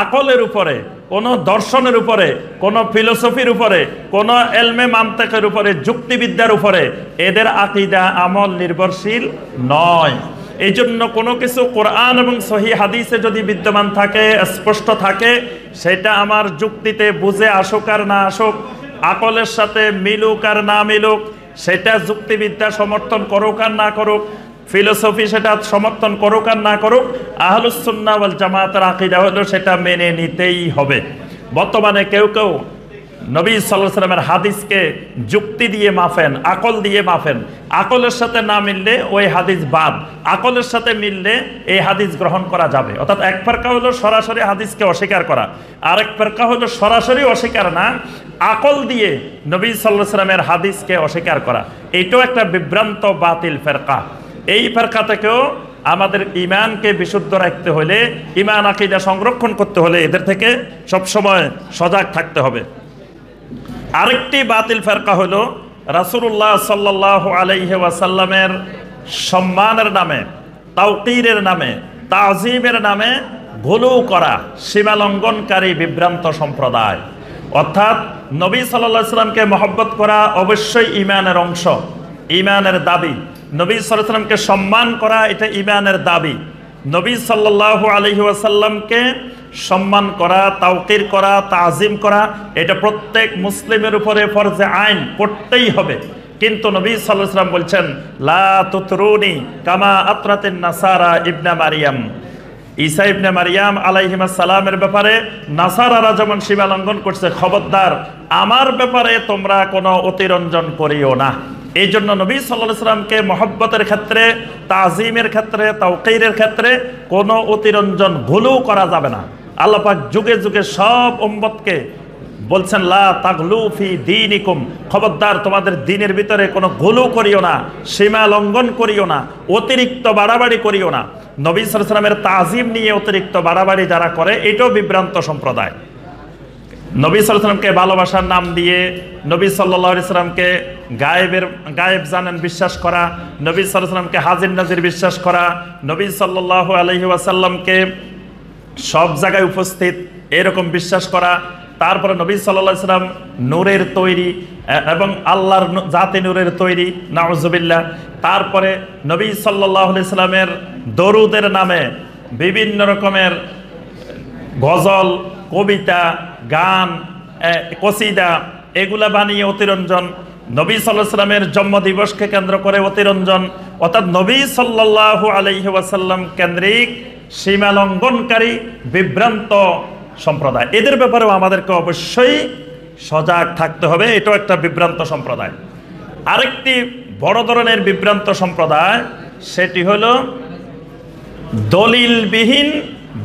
A: আকলের উপরে, কোনো দর্শনের উপরে, কোনো ফিলোসফির উপরে, কোনো এলমে মান্তেকের উপরে, যুক্তিবিদ্যার উপরে এদের আকীদা আমল নির্ভরশীল নয়। এই জন্য কোনো কিছু কোরআন এবং সহিহ হাদিসে যদি বিদ্যমান থাকে, স্পষ্ট থাকে, সেটা আমার যুক্তিতে বুঝে আসুক আর না আসুক, আকলের সাথে মিলুক আর না মিলুক, সেটা যুক্তিবিদ্যা সমর্থন করুক আর না করুক, ফিলোসফি সেটা সমর্থন করুক আর না করুক, আহলুস সুন্নাহ ওয়াল জামাতের আকীদা হলো সেটা মেনে নিতেই হবে। বর্তমানে কেউ কেউ নবী সাল্লাল্লাহু আলাইহি ওয়াসাল্লামের হাদিসকে যুক্তি দিয়ে মাফেন, আকল দিয়ে মাফেন। আকলের সাথে না মিললে ওই হাদিস বাদ, আকলের সাথে মিললে এই হাদিস গ্রহণ করা যাবে। অর্থাৎ এক ফেরকা হলো সরাসরি হাদিসকে অস্বীকার করা, আরেক ফেরকা হলো সরাসরি অস্বীকার না, আকল দিয়ে নবী সাল্লাল্লাহু আলাইহি ওয়াসাল্লামের হাদিসকে অস্বীকার করা। এটাও একটা বিভ্রান্ত বাতিল ফেরকা। এই ফেরকা থেকেও আমাদের ইমানকে বিশুদ্ধ রাখতে হলে, ইমান আকীদা সংরক্ষণ করতে হলে এদের থেকে সবসময় সজাগ থাকতে হবে। আরেকটি বাতিল ফেরকা হলো রাসূলুল্লাহ সাল্লাল্লাহু আলাইহি ওয়াসাল্লামের সম্মানের নামে, তাওকীরের নামে, তাজিমের নামে গুলু করা, সীমা লঙ্ঘনকারী বিভ্রান্ত সম্প্রদায়। অর্থাৎ নবী সাল্লাল্লাহু আলাইহি ওয়াসাল্লামকে মহব্বত করা অবশ্যই ঈমানের অংশ, ঈমানের দাবি। নবী সাল্লাল্লাহু আলাইহি ওয়াসাল্লামকে সম্মান করা এটা ঈমানের দাবি। নবী সাল্লাল্লাহু আলাইহি ওয়াসাল্লামকে সম্মান করা, তাওকীর করা, তাজিম করা এটা প্রত্যেক মুসলিমের উপরে ফরজে আইন, করতেই হবে। কিন্তু নবী সাল্লাল্লাহু আলাইহি ওয়াসাল্লাম বলছেন, লা তুতরুনি কামা আতরাতিন নাসারা ইবনে মারিয়াম। ঈসা ইবনে মারিয়াম আলাইহিস সালামের ব্যাপারে নাসারারা যেমন সীমা লঙ্ঘন করছে, খবরদার আমার ব্যাপারে তোমরা কোনো অতিরঞ্জন করিও না। এই জন্য নবী সাল্লাল্লাহু আলাইহি ওয়াসাল্লামকে মহব্বতের ক্ষেত্রে, তাজিমের ক্ষেত্রে, তাওকীরের ক্ষেত্রে কোনো অতিরঞ্জন, গুলু করা যাবে না। আল্লাহ পাক যুগে যুগে সব উম্মতকে বলছেন, লা তাগলু ফি দীনিকুম, খবরদার তোমাদের দ্বীনের ভিতরে কোনো গুলু করিও না, সীমা লঙ্ঘন করিও না, অতিরিক্ত বাড়াবাড়ি করিও না। নবী সাল্লাল্লাহু আলাইহি ওয়াসাল্লামের তাজিম নিয়ে অতিরিক্ত বাড়াবাড়ি যারা করে, এটাও বিভ্রান্ত সম্প্রদায়। নবী সাল্লাল্লাহু আলাইহি ওয়াসাল্লামকে ভালোবাসার নাম দিয়ে নবী সাল্লাল্লাহু আলাইহি ওয়াসাল্লামকে গায়েব জানেন বিশ্বাস করা, নবী সাল্লাল্লাহু আলাইহি ওয়াসাল্লামকে হাজির নাজির বিশ্বাস করা, নবী সাল্লাল্লাহু আলাইহি ওয়াসাল্লামকে সব জায়গায় উপস্থিত এরকম বিশ্বাস করা। তারপরে নবী সাল্লাল্লাহু আলাইহি ওয়াসাল্লাম নূরের তৈরি এবং আল্লাহর জাতি নূরের তৈরি, নাউজুবিল্লাহ। তারপরে নবী সাল্লাল্লাহু আলাইহি ওয়াসাল্লামের দরুদের নামে বিভিন্ন রকমের গজল, কবিতা, গান, কসিদা এগুলা বানিয়ে অতিরঞ্জন, নবী সাল্লাল্লাহু আলাইহি ওয়াসাল্লামের জন্মদিবসকে কেন্দ্র করে অতিরঞ্জন, অর্থাৎ নবী সাল্লাল্লাহু আলাইহি ওয়াসাল্লাম কেন্দ্রিক সীমা লঙ্ঘনকারী বিভ্রান্ত সম্প্রদায়। এদের ব্যাপারেও আমাদেরকে অবশ্যই সজাগ থাকতে হবে। এটাও একটা বিভ্রান্ত সম্প্রদায়। আরেকটি বড় ধরনের বিভ্রান্ত সম্প্রদায়, সেটি হলো দলিলবিহীন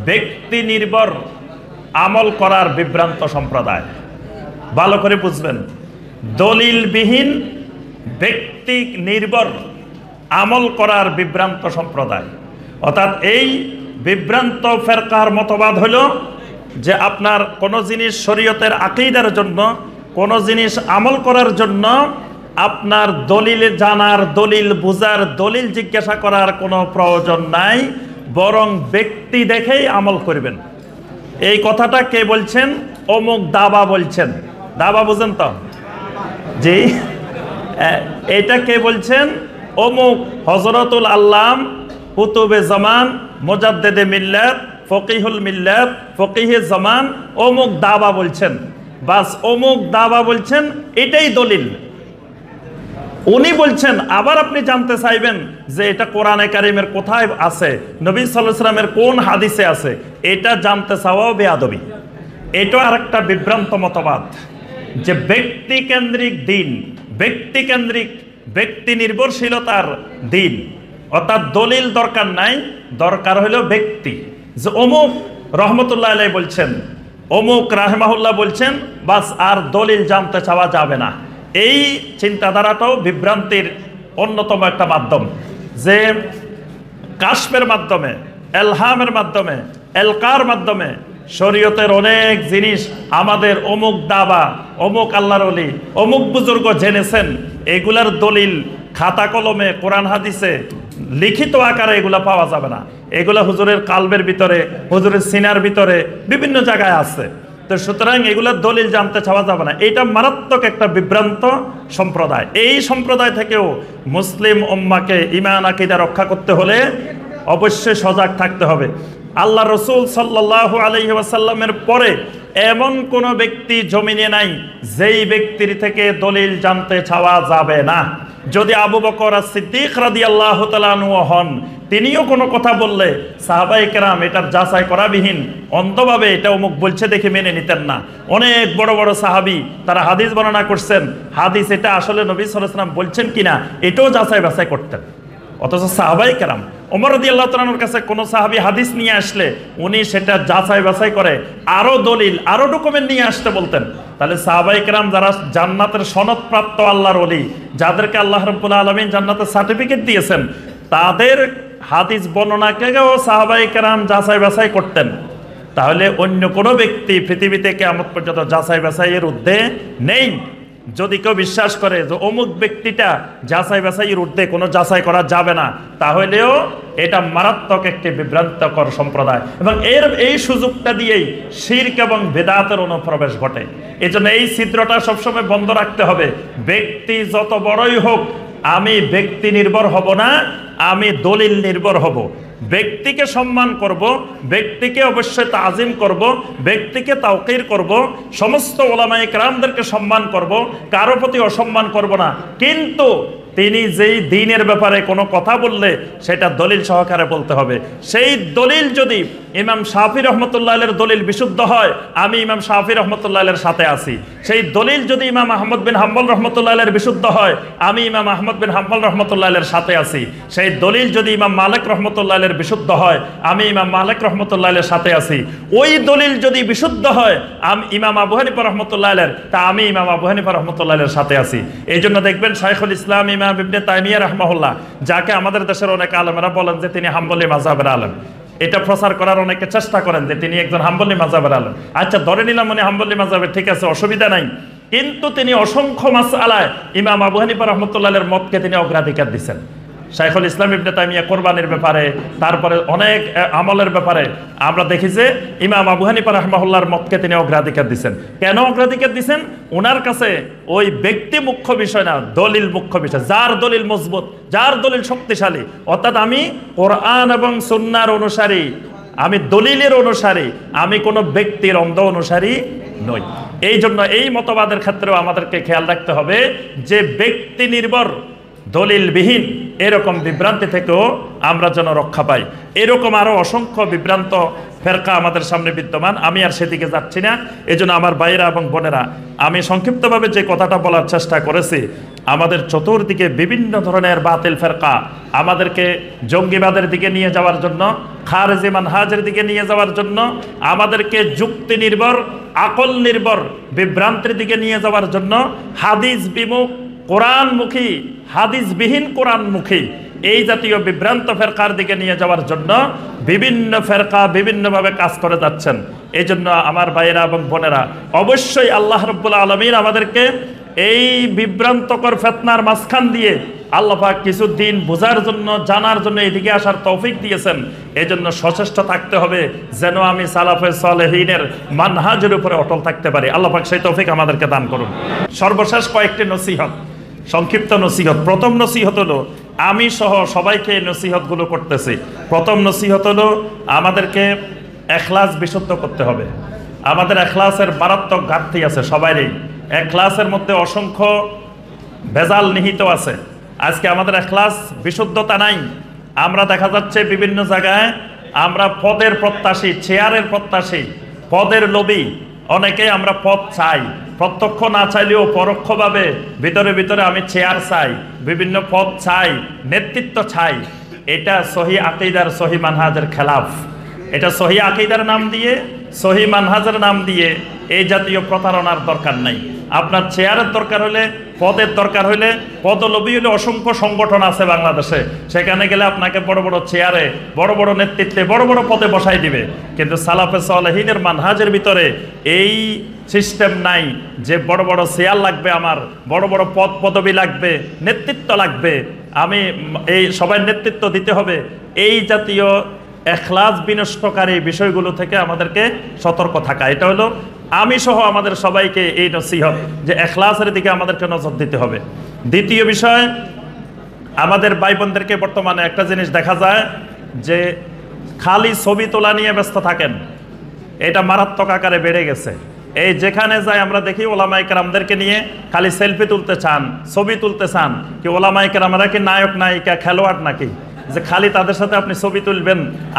A: ব্যক্তি নির্ভর আমল করার বিভ্রান্ত সম্প্রদায়। ভালো করে বুঝবেন, দলিলবিহীন ব্যক্তি নির্ভর আমল করার বিভ্রান্ত সম্প্রদায়। অর্থাৎ এই বিভ্রান্ত ফেরকার মতবাদ হলো যে আপনার কোনো জিনিস শরীয়তের আকীদার জন্য, কোনো জিনিস আমল করার জন্য আপনার দলিল জানার, দলিল বুঝার, দলিল জিজ্ঞাসা করার কোনো প্রয়োজন নাই, বরং ব্যক্তি দেখেই আমল করবেন। এই কথাটা কে বলছেন? অমুক দাবা বলছেন। দাবা বুঝেন তো? জি, এটা কে বলছেন? অমুক হযরতুল আল্লাম কুতুবে জামান মুজাদ্দিদে মিল্লাত ফকিহুল মিল্লাত ফকিহে জামান অমুক দাবা বলছেন। বাস অমুক দাবা বলছেন, এটাই দলিল। উনি বলছেন। আবার আপনি জানতে চাইবেন যে এটা কোরআনে কারিমের কোথায় আছে, নবী সাল্লাল্লাহু আলাইহি ওয়াসাল্লামের কোন হাদিসে আছে, এটা জানতে চাওয়াও বেয়াদবি। এটা আরেকটা বিভ্রান্ত মতবাদ যে ব্যক্তি কেন্দ্রিক দিন, ব্যক্তি কেন্দ্রিক, ব্যক্তি নির্ভরশীলতার দিন। অর্থাৎ দলিল দরকার নাই, দরকার হলো ব্যক্তি। যে অমুক রহমতুল্লাহ আলাইহি বলছেন, অমুক রাহিমাহুল্লাহ বলছেন, বাস আর দলিল জানতে চাওয়া যাবে না। এই চিন্তাধারাটাও বিভ্রান্তির অন্যতম একটা মাধ্যম। যে কাশফের মাধ্যমে, এলহামের মাধ্যমে, এলকার মাধ্যমে শরীয়তের অনেক জিনিস আমাদের অমুক দাবা, অমুক আল্লাহর ওলি, অমুক বুজুর্গ জেনেছেন, এগুলার দলিল খাতা কলমে, কোরআন হাদিসে লিখিত আকারে এগুলা পাওয়া যাবে না। এগুলা হুজুরের কালবের ভিতরে, হুজুরের সিনার ভিতরে বিভিন্ন জায়গায় আছে। তো সুতরাং এগুলোর দলিল জানতে চাওয়া যাবে না। এটা মারাত্মক একটা বিভ্রান্ত সম্প্রদায়। এই সম্প্রদায় থেকেও মুসলিম উম্মাকে ঈমান আকীদা রক্ষা করতে হলে অবশ্যই সজাগ থাকতে হবে। আল্লাহ রসুল সাল্লাল্লাহু আলাইহি ওয়াসাল্লামের পরে এমন কোন ব্যক্তি জমিনে নাই যেই ব্যক্তির থেকে দলিল জানতে চাওয়া যাবে না। যদি আবু বকর সিদ্দিক রাদিয়াল্লাহু তাআলা আনহু হন, তিনিও কোনো কথা বললে সাহাবায়ে কেরাম এটার যাচাই করাবিহীন অন্ধভাবে এটা অমুক বলছে দেখে মেনে নিতেন না। অনেক বড় বড় সাহাবী তারা হাদিস বর্ণনা করছেন, হাদিস এটা আসলে নবী সাল্লাল্লাহু আলাইহি ওয়াসাল্লাম বলছেন কিনা এটাও যাচাই বাছাই করতেন। অথচ সাহাবায়ে কেরাম ওমর রাদিয়াল্লাহু তাআলা আনহুর কাছে কোনো সাহাবী হাদিস নিয়ে আসলে উনি সেটা যাচাই বাছাই করে আরো দলিল আরো ডকুমেন্ট নিয়ে আসতে বলতেন। তাহলে সাহাবায়ে কেরাম যারা জান্নাতের সনদপ্রাপ্ত আল্লাহর ওলি, যাদেরকে আল্লাহ রাব্বুল আলামিন জান্নাতের সার্টিফিকেট দিয়েছেন, তাদের হাদিস বর্ণনাকেও সাহাবায়ে কেরাম যাচাই বাছাই করতেন। তাহলে অন্য কোনো ব্যক্তি পৃথিবীতে কিয়ামত পর্যন্ত যাচাই বাছাইয়ের ঊর্ধ্বে নেই। যদি কেউ বিশ্বাস করে যে অমুক ব্যক্তিটা যাচাই বাছাইয়ের ঊর্ধ্বে কোনো যাচাই করা যাবে না, তাহলেও এটা মারাত্মক একটি বিভ্রান্তকর সম্প্রদায়, এবং এই সুযোগটা দিয়েই শিরক এবং বেদাতের অনুপ্রবেশ ঘটে। এজন্য এই ছিদ্রটা সবসময় বন্ধ রাখতে হবে। ব্যক্তি যত বড়ই হোক, আমি ব্যক্তি নির্ভর হব না, আমি দলিল নির্ভর হব। ব্যক্তিকে সম্মান করব, ব্যক্তিকে অবশ্যই তাজিম করব, ব্যক্তিকে তাওকির করব, সমস্ত ওলামায়ে কেরামদেরকে সম্মান করব, কারো প্রতি অসম্মান করব না। কিন্তু তিনি যেই দ্বীনের ব্যাপারে কোনো কথা বললে সেটা দলিল সহকারে বলতে হবে। সেই দলিল যদি ইমাম শাফি রহমতুল্লাহ আলাইহির দলিল বিশুদ্ধ হয়, আমি ইমাম শাফি রহমতুল্লাহ আলাইহির সাথে আছি। সেই দলিল যদি ইমাম আহমদ বিন হাম্বল রহমতুল্লাহ আলাইহির বিশুদ্ধ হয়, আমি ইমাম আহমদ বিন হাম্বল রহমতুল্লাহ আলাইহির সাথে আছি। সেই দলিল যদি ইমাম মালিক রহমতুল্লাহ আলাইহির বিশুদ্ধ হয়, আমি ইমাম মালিক রহমতুল্লাহ আলাইহির সাথে আছি। ওই দলিল যদি বিশুদ্ধ হয় আমি ইমাম আবু হানিফা রহমতুল্লাহ আলাইহির, তা আমি ইমাম আবু হানিফা রহমতুল্লাহ আলাইহির সাথে আছি। এই জন্য দেখবেন শাইখুল ইসলাম ইমাম ইবনে তাইমিয়া রাহমাহুল্লাহ, যাকে আমাদের দেশের অনেক আলেমেরা বলেন যে তিনি হাম্বলি মাযহাবের আলেম, এটা প্রচার করার অনেকে চেষ্টা করেন যে তিনি একজন হাম্বলি মাযহাবের আলেম। আচ্ছা, ধরে নিলাম উনি হাম্বলি মাযহাবের, ঠিক আছে, অসুবিধা নাই। কিন্তু তিনি অসংখ্য মাসআলায় ইমাম আবু হানিফা রাহমাতুল্লাহ আলাইহির মতকে তিনি অগ্রাধিকার দিয়েছেন। শাইখুল ইসলাম ইবনে তাইমিয়া কোরবানির ব্যাপারে, তারপরে অনেক আমলের ব্যাপারে আমরা দেখি যে ইমাম আবু হানিফা রাহমাহুল্লাহর মতকে তিনি অগ্রাধিকার দিয়েছেন। কেন অগ্রাধিকার দিয়েছেন? ওনার কাছে ওই ব্যক্তি মুখ্য বিষয় না, দলিল মুখ্য বিষয়। যার দলিল মজবুত, যার দলিল শক্তিশালী, অর্থাৎ আমি কোরআন এবং সুন্নাহর অনুসারী, আমি দলিলের অনুসারী, আমি কোনো ব্যক্তির অন্ধ অনুসারী নই। এই জন্য এই মতবাদের ক্ষেত্রেও আমাদেরকে খেয়াল রাখতে হবে যে ব্যক্তি নির্ভর, দলিলবিহীন এরকম বিভ্রান্তি থেকেও আমরা যেন রক্ষা পাই। এরকম আরো অসংখ্য বিভ্রান্ত ফেরকা আমাদের সামনে বিদ্যমান, আমি আর সেদিকে যাচ্ছি না। এজন্য আমার ভাইয়েরা এবং বোনেরা, আমি সংক্ষিপ্তভাবে যে কথাটা বলার চেষ্টা করেছি, আমাদের চতুর্দিকে বিভিন্ন ধরনের বাতিল ফেরকা আমাদেরকে জঙ্গিবাদের দিকে নিয়ে যাওয়ার জন্য, খারেজি মানহাজের দিকে নিয়ে যাওয়ার জন্য, আমাদেরকে যুক্তি নির্ভর, আকল নির্ভর বিভ্রান্তির দিকে নিয়ে যাওয়ার জন্য, হাদিস বিমুখ, কোরআনমুখী, হাদিসবিহীন কোরআনমুখী এই জাতীয় বিভ্রান্ত ফেরকার দিকে নিয়ে যাওয়ার জন্য বিভিন্ন ফেরকা বিভিন্নভাবে কাজ করে যাচ্ছেন। এই জন্য আমার ভাইয়েরা এবং বোনেরা, অবশ্যই আল্লাহ রাব্বুল আলামিন আমাদেরকে এই বিভ্রান্তকর ফিতনার মাঝখান দিয়ে আল্লাহ পাক কিছু দিন বোঝার জন্য, জানার জন্য এদিকে আসার তৌফিক দিয়েছেন। এই জন্য সচেষ্ট থাকতে হবে যেন আমি সালাফে সালেহিনের মানহাজের উপরে অটল থাকতে পারি। আল্লাহ পাক সেই তৌফিক আমাদেরকে দান করুন। সর্বশেষ কয়েকটি নসিহত, সংক্ষিপ্ত নসিহত। প্রথম নসিহত হলো, আমি সহ সবাইকে এই নসিহতগুলো করতেছি। প্রথম নসিহত হলো, আমাদেরকে এখলাস বিশুদ্ধ করতে হবে। আমাদের এখলাসের মারাত্মক ঘাটতি আছে সবাইরই। এখলাসের মধ্যে অসংখ্য ভেজাল নিহিত আছে। আজকে আমাদের এখলাস বিশুদ্ধতা নাই। আমরা দেখা যাচ্ছে বিভিন্ন জায়গায় আমরা পদের প্রত্যাশী, চেয়ারের প্রত্যাশী, পদের লোভী, অনেকে আমরা পদ চাই, প্রত্যক্ষ না চাইলেও পরোক্ষভাবে ভিতরে ভিতরে আমি চেয়ার চাই, বিভিন্ন পদ চাই, নেতৃত্ব চাই। এটা সহি আকীদার, সহি মানহাজের খেলাফ। এটা সহি আকীদার নাম দিয়ে, সহি মানহাজের নাম দিয়ে এই জাতীয় প্রতারণার দরকার নাই। আপনার চেয়ারের দরকার হলে, পদের দরকার হলে, পদলোভী হলে অসংখ্য সংগঠন আছে বাংলাদেশে, সেখানে গেলে আপনাকে বড় বড় চেয়ারে, বড় বড় নেতৃত্বে, বড় বড় পদে বসাই দিবে। কিন্তু সালাফে সালেহিনের মানহাজের ভিতরে এই সিস্টেম নাই যে বড় বড় চেয়ার লাগবে, আমার বড় বড় পদ পদবি লাগবে, নেতৃত্ব লাগবে, আমি এই সবাই নেতৃত্ব দিতে হবে। এই জাতীয় এখলাস বিনষ্টকারী বিষয়গুলো থেকে আমাদেরকে সতর্ক থাকা। এটা হলো আমি সহ আমাদের সবাইকে এই নসিহত যে এখলাসের দিকে আমাদেরকে নজর দিতে হবে। দ্বিতীয় বিষয়, আমাদের ভাই বোনদেরকে বর্তমানে একটা জিনিস দেখা যায়, যে খালি ছবি তোলা নিয়ে ব্যস্ত থাকেন, এটা মারাত্মক আকারে বেড়ে গেছে। এই যেখানে যাই আমরা দেখি ওলামায়ে কেরামদেরকে নিয়ে খালি সেলফি তুলতে চান, ছবি তুলতে চান। কি ওলামায়ে কেরামরা কি নায়ক নায়িকা খেলোয়াড় নাকি যে খালি তাদের সাথে আপনি ছবি তুলবেন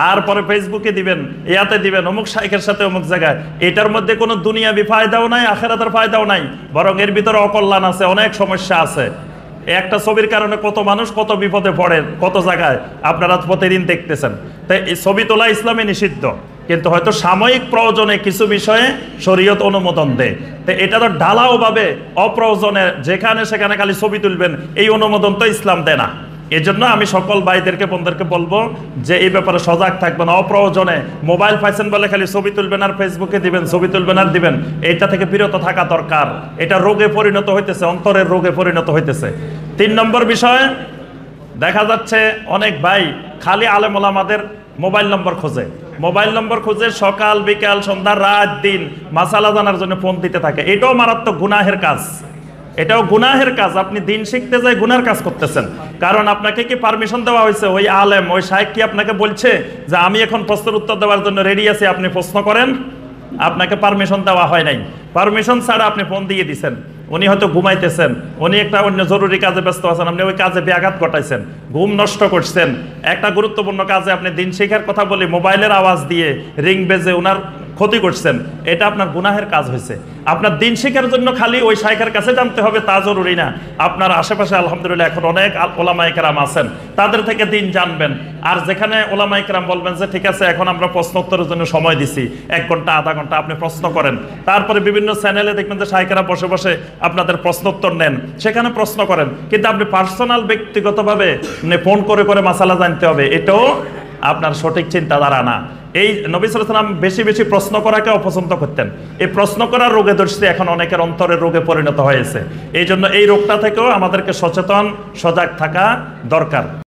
A: আর পরে ফেসবুকে দিবেন, ইয়াতে দিবেন অমুক শাইখের সাথে অমুক জায়গায়? এটার মধ্যে কোনো দুনিয়াবি ফায়দাও নাই, আখিরাতের ফায়দাও নাই, বরং এর ভিতরে অকল্যাণ আছে, অনেক সমস্যা আছে। একটা ছবির কারণে কত মানুষ কত বিপদে পড়ে, কত জায়গায় আপনারা প্রতিদিন দেখতেছেন। তাই এই ছবি তোলা ইসলামে নিষিদ্ধ, কিন্তু হয়তো সাময়িক প্রয়োজনে কিছু বিষয়ে শরীয়ত অনুমোদন দেয়। তো এটা তো ঢালাও ভাবে অপ্রয়োজনে যেখানে সেখানে খালি ছবি তুলবেন, এই অনুমোদন তো ইসলাম দেয় না। এজন্য আমি সকল ভাইদেরকে বোনদেরকে বলবো যে এই ব্যাপারে সজাগ থাকবেন। অপ্রয়োজনে মোবাইল পাইছেন বলে খালি ছবি তুলবেন আর ফেসবুকে দিবেন, ছবি তুলবেন আর দিবেন, এটা থেকে বিরত থাকা দরকার। এটা রোগে পরিণত হইতেছে, অন্তরের রোগে পরিণত হইতেছে। 3 নম্বর বিষয়, দেখা যাচ্ছে অনেক ভাই খালি আলেম ওলামাদের মোবাইল নম্বর খোঁজে, মোবাইল নম্বর খুঁজে সকাল বিকাল সন্ধ্যা রাত দিন মাসালা জানার জন্য ফোন দিতে থাকে। এটাও মারাত্মক গুনাহের কাজ, এটাও গুনাহের কাজ। আপনি দিন শিখতে যাই গুনার কাজ করতেছেন। কারণ আপনাকে কি পারমিশন দেওয়া হয়েছে? ওই আলেম ওই শাইখ কি আপনাকে বলছে যে আমি এখন প্রশ্নের উত্তর দেওয়ার জন্য রেডি আছি, আপনি প্রশ্ন করেন? আপনাকে পারমিশন দেওয়া হয় নাই। পারমিশন ছাড়া আপনি ফোন দিয়ে দিছেন। উনি হয়তো ঘুমাইতেছেন, উনি একটা অন্য জরুরি কাজে ব্যস্ত আছেন, আপনি ওই কাজে ব্যাঘাত ঘটাইছেন, ঘুম নষ্ট করছেন। একটা গুরুত্বপূর্ণ কাজে আপনি দিন শিখার কথা বলে মোবাইলের আওয়াজ দিয়ে রিং বেজে ওনার ক্ষতি করছেন, এটা আপনার গুনাহের কাজ হয়েছে। আপনার দিন শিখার জন্য খালি ওই শাইখের কাছে জানতে হবে তা জরুরি না। আপনার আশেপাশে আলহামদুলিল্লাহ এখন অনেক ওলামায়ে কেরাম আছেন, তাদের থেকে দিন জানবেন। আর যেখানে ওলামায়ে কেরাম বলবেন যে ঠিক আছে এখন আমরা প্রশ্ন উত্তরের জন্য সময় দিছি 1 ঘন্টা আধা ঘন্টা, আপনি প্রশ্ন করেন। তারপরে বিভিন্ন চ্যানেলে দেখবেন যে শাইখেরা বসে বসে আপনাদের প্রশ্ন উত্তর নেন, সেখানে প্রশ্ন করেন। কিন্তু আপনি পার্সোনাল ব্যক্তিগতভাবে ফোন করে করে মাসালা জানতে হবে, এটাও আপনার সঠিক চিন্তাধারা না। এই নবী সাল্লাল্লাহু আলাইহি ওয়াসাল্লাম বেশি বেশি প্রশ্ন করাকে অপছন্দ করতেন। এই প্রশ্ন করার রোগে ধরছে এখন অনেকের অন্তরের রোগে পরিণত হয়েছে। এই জন্য এই রোগটা থেকেও আমাদেরকে সচেতন সজাগ থাকা দরকার।